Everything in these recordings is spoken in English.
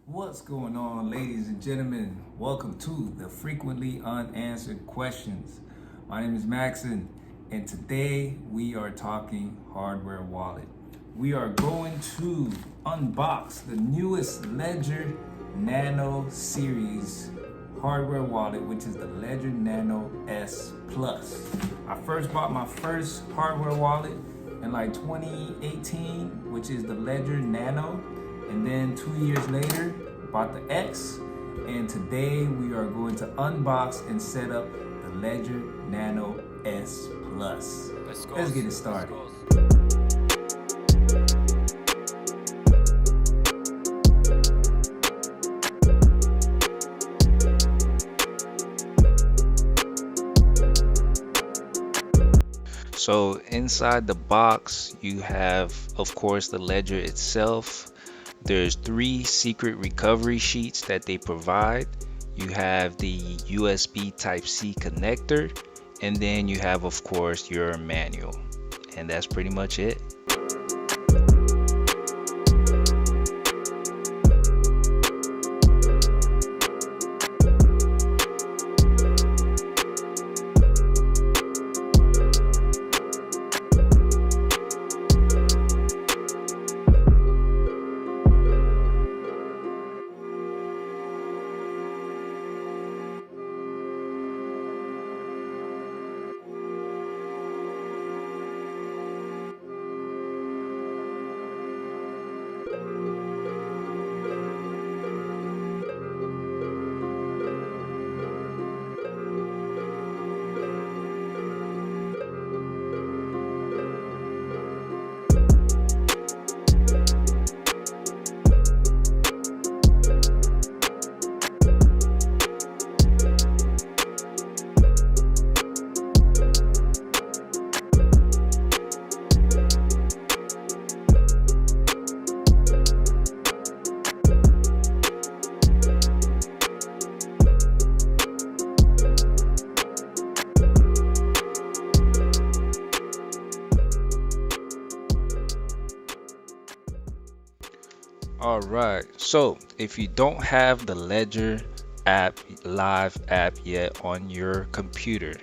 What's going on, ladies and gentlemen? Welcome to the Frequently Unanswered Questions. My name is Maxon, and today we are talking hardware wallet. We are going to unbox the newest Ledger Nano series hardware wallet, which is the Ledger Nano S Plus. I first bought my first hardware wallet in like 2018, which is the Ledger Nano, and then 2 years later bought the X, and today we are going to unbox and set up the Ledger Nano S Plus. Let's get it started. So inside the box, you have, of course, the ledger itself. There's three secret recovery sheets that they provide. You have the USB Type-C connector, and then you have, of course, your manual. And that's pretty much it. All right. So if you don't have the Ledger app, live app yet on your computer,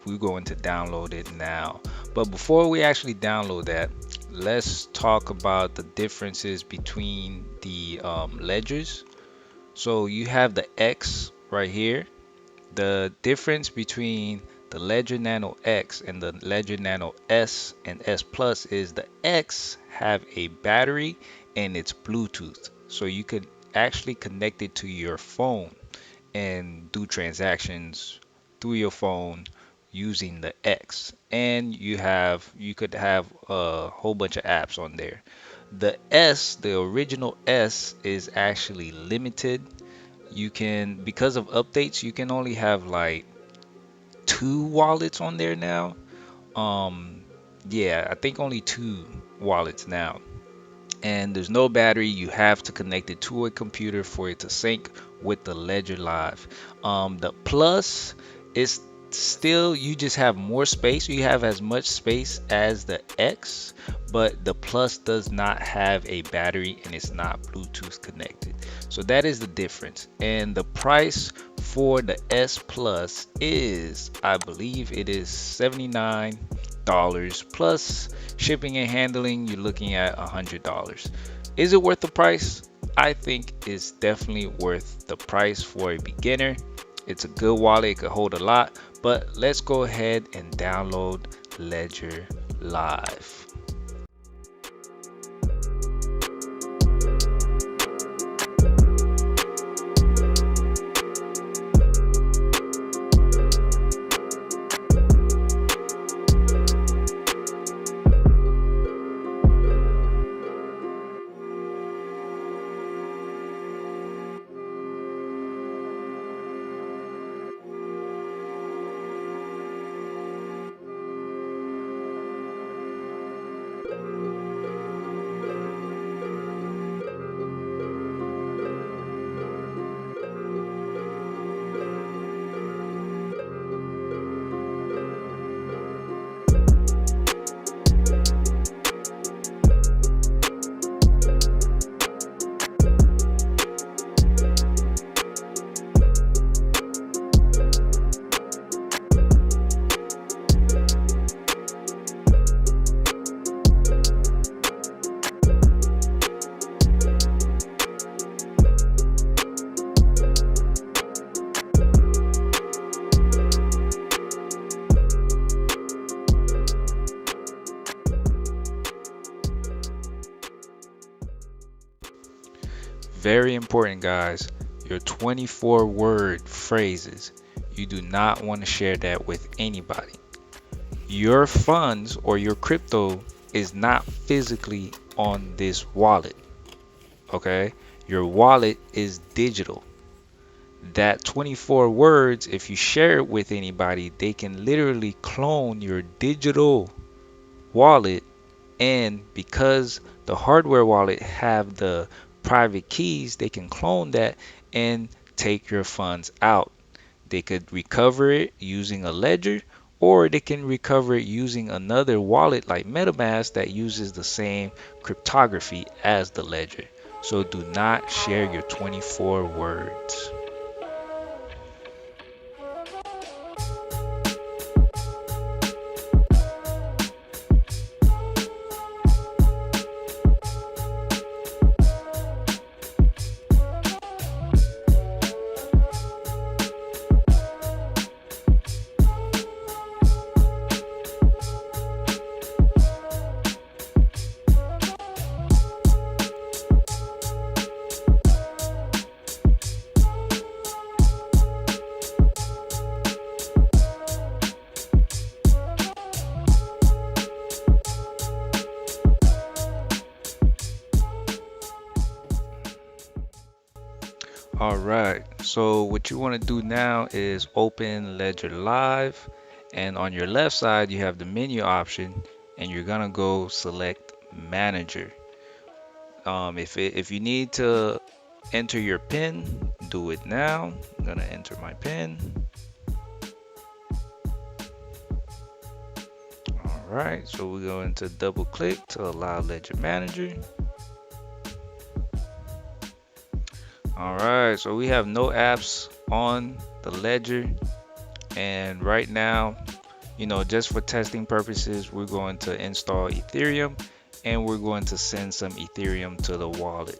we're going to download it now. But before we actually download that, let's talk about the differences between the ledgers. So you have the X right here. The difference between the Ledger Nano X and the Ledger Nano S and S Plus is the X have a battery and it's Bluetooth. So you could actually connect it to your phone and do transactions through your phone using the X. And you could have a whole bunch of apps on there. The S, the original S is actually limited. You can, because of updates, you can only have like two wallets on there now. Um, yeah, I think only two wallets now. And there's no battery. You have to connect it to a computer for it to sync with the Ledger Live. The Plus is still, you just have more space. You have as much space as the X, but the Plus does not have a battery and it's not Bluetooth connected. So that is the difference. And the price for the S Plus is, I believe it is $79 plus shipping and handling. You're looking at $100. Is it worth the price? I think it's definitely worth the price for a beginner. It's a good wallet, it could hold a lot, but let's go ahead and download Ledger Live. Very important, guys. Your 24 word phrases. You do not want to share that with anybody. Your funds or your crypto is not physically on this wallet, okay? Your wallet is digital. That 24 words, if you share it with anybody, they can literally clone your digital wallet. And because the hardware wallet have the private keys, they can clone that and take your funds out. They could recover it using a ledger, or they can recover it using another wallet like MetaMask that uses the same cryptography as the ledger. So do not share your 24 words. All right. So what you want to do now is open Ledger Live, and on your left side you have the menu option, and you're gonna go select Manager. If you need to enter your PIN, do it now. I'm gonna enter my PIN. All right. So we're going to double click to allow Ledger Manager. All right. So we have no apps on the Ledger, and right now, just for testing purposes, we're going to install Ethereum, and we're going to send some Ethereum to the wallet.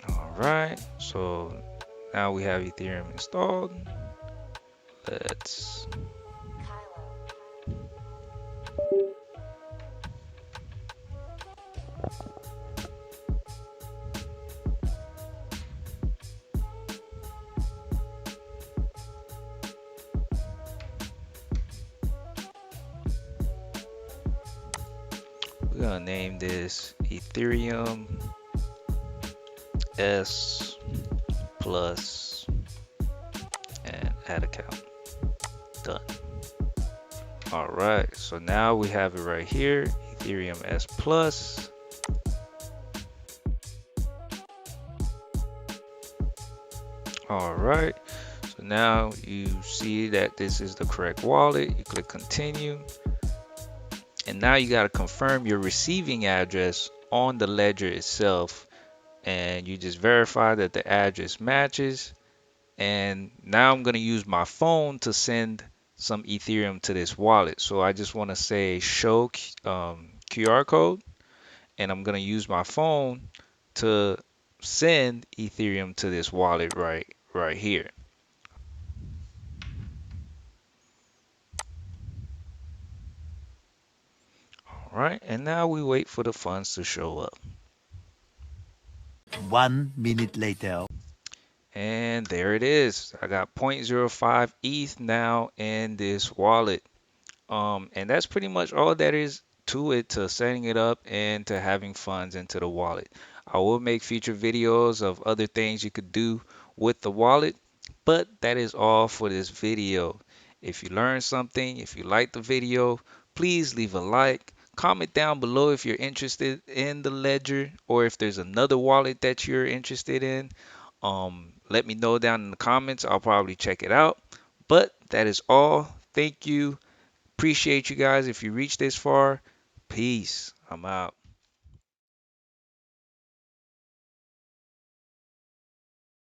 All right, so now we have Ethereum installed. Let's we're gonna name this Ethereum S Plus and add account. Done. All right, so now we have it right here, Ethereum S Plus. All right, so now you see that this is the correct wallet. You click continue, and now you got to confirm your receiving address on the ledger itself, and you just verify that the address matches. And now I'm going to use my phone to send some Ethereum to this wallet. So I just want to say show QR code, and I'm going to use my phone to send Ethereum to this wallet right here. All right, and now we wait for the funds to show up. 1 minute later. And there it is. I got zero point zero 0.05 ETH now in this wallet. And that's pretty much all that is to it, to setting it up and to having funds into the wallet. I will make future videos of other things you could do with the wallet, but that is all for this video. If you learned something, if you liked the video, please leave a like. Comment down below if you're interested in the ledger, or if there's another wallet that you're interested in. Let me know down in the comments. I'll probably check it out. But that is all. Thank you. Appreciate you guys if you reached this far. Peace. I'm out.